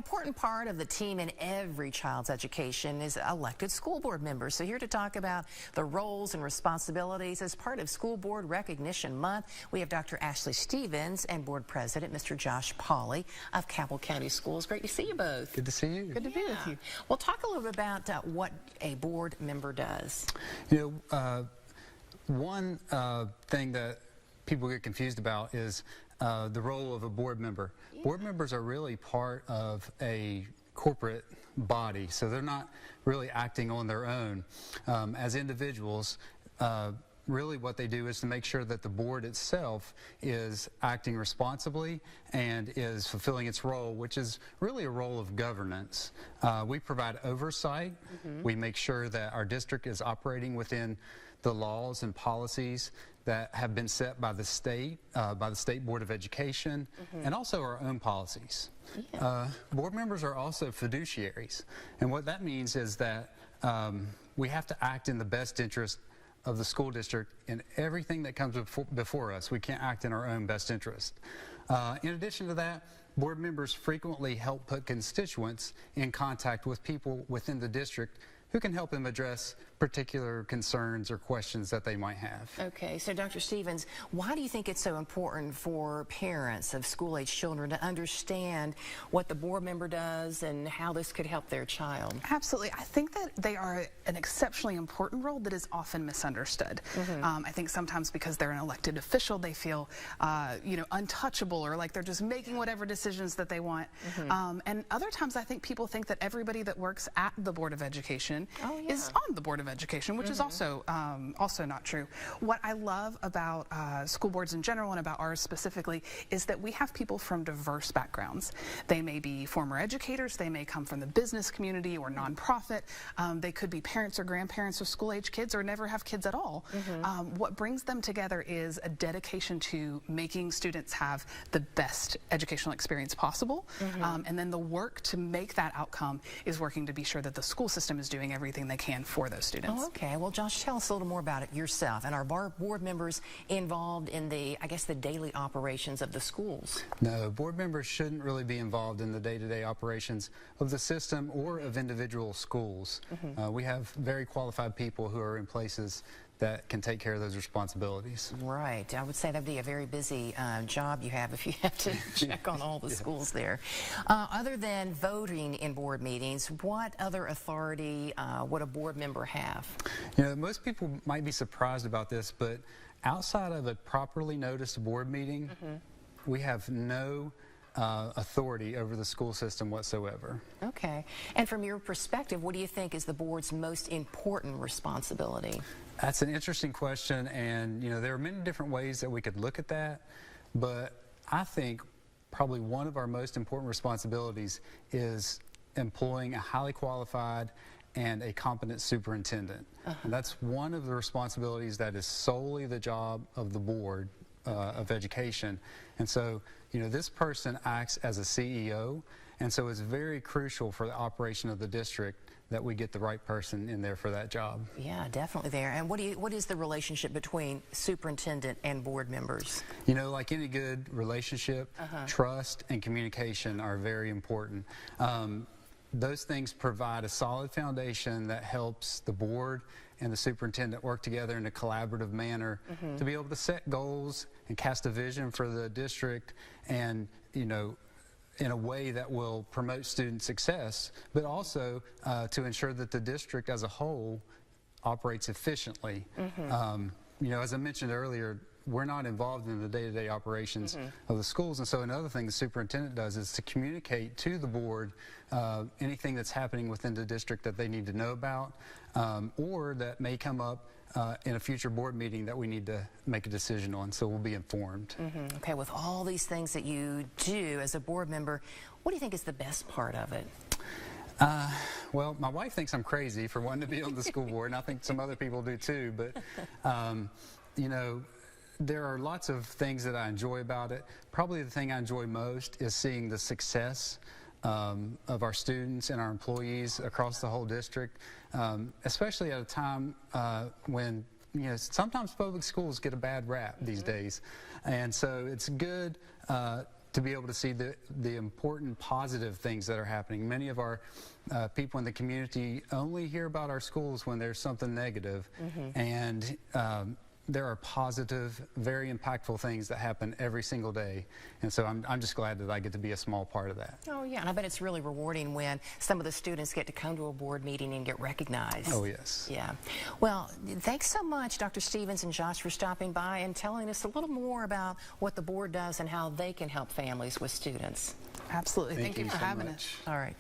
Important part of the team in every child's education is elected school board members. So here to talk about the roles and responsibilities as part of School Board Recognition Month, we have Dr. Ashley Stevens and Board President Mr. Josh Pauley of Cabell County Schools. Great to see you both. Good to see you. Good to be with you. Well, talk a little bit about what a board member does. One thing that people get confused about is the role of a board member. Board members are really part of a corporate body, so they're not really acting on their own. As individuals, really what they do is to make sure that the board itself is acting responsibly and is fulfilling its role, which is really a role of governance. We provide oversight. We make sure that our district is operating within the laws and policies that have been set by the State Board of Education, and also our own policies. Board members are also fiduciaries, and what that means is that we have to act in the best interest of the school district in everything that comes before us. We can't act in our own best interest. In addition to that, board members frequently help put constituents in contact with people within the district who can help them address particular concerns or questions that they might have. Okay, so Dr. Stevens, why do you think it's so important for parents of school-age children to understand what the board member does and how this could help their child? Absolutely. I think that they are an exceptionally important role that is often misunderstood. I think sometimes because they're an elected official, they feel untouchable, or like they're just making whatever decisions that they want. And other times I think people think that everybody that works at the Board of Education is on the Board of Education, which is also not true. What I love about school boards in general and about ours specifically is that we have people from diverse backgrounds. They may be former educators, they may come from the business community or nonprofit, they could be parents or grandparents of school-age kids or never have kids at all. What brings them together is a dedication to making students have the best educational experience possible, and then the work to make that outcome is working to be sure that the school system is doing everything they can for those students. Oh, okay. Well, Josh, tell us a little more about it yourself. And are board members involved in the daily operations of the schools? No, board members shouldn't really be involved in the day-to-day operations of the system or of individual schools. We have very qualified people who are in places that can take care of those responsibilities. Right. I would say that'd be a very busy job you have if you have to check on all the schools there. Other than voting in board meetings, what other authority would a board member have? You know, most people might be surprised about this, but outside of a properly noticed board meeting, we have no authority over the school system whatsoever. Okay. And from your perspective, what do you think is the board's most important responsibility? That's an interesting question, and there are many different ways that we could look at that, but I think probably one of our most important responsibilities is employing a highly qualified and a competent superintendent. And that's one of the responsibilities that is solely the job of the Board of Education. And so, this person acts as a CEO, and so it's very crucial for the operation of the district that we get the right person in there for that job. Yeah, definitely there. And what is the relationship between superintendent and board members? Like any good relationship, trust and communication are very important. Those things provide a solid foundation that helps the board and the superintendent work together in a collaborative manner to be able to set goals and cast a vision for the district, and in a way that will promote student success, but also to ensure that the district as a whole operates efficiently. As I mentioned earlier, we're not involved in the day-to-day operations of the schools, and so another thing the superintendent does is to communicate to the board anything that's happening within the district that they need to know about, or that may come up in a future board meeting that we need to make a decision on, so we'll be informed. Okay, with all these things that you do as a board member, what do you think is the best part of it? Well, my wife thinks I'm crazy for wanting to be on the school board, and I think some other people do too, but there are lots of things that I enjoy about it. Probably the thing I enjoy most is seeing the success of our students and our employees across the whole district, especially at a time when sometimes public schools get a bad rap these days. And so it's good to be able to see the important positive things that are happening. Many of our people in the community only hear about our schools when there's something negative, and there are positive, very impactful things that happen every single day. And so I'm just glad that I get to be a small part of that. Oh, yeah, and I bet it's really rewarding when some of the students get to come to a board meeting and get recognized. Oh, yes. Yeah. Well, thanks so much, Dr. Stevens and Josh, for stopping by and telling us a little more about what the board does and how they can help families with students. Absolutely. Thank you for so having much. us. All right.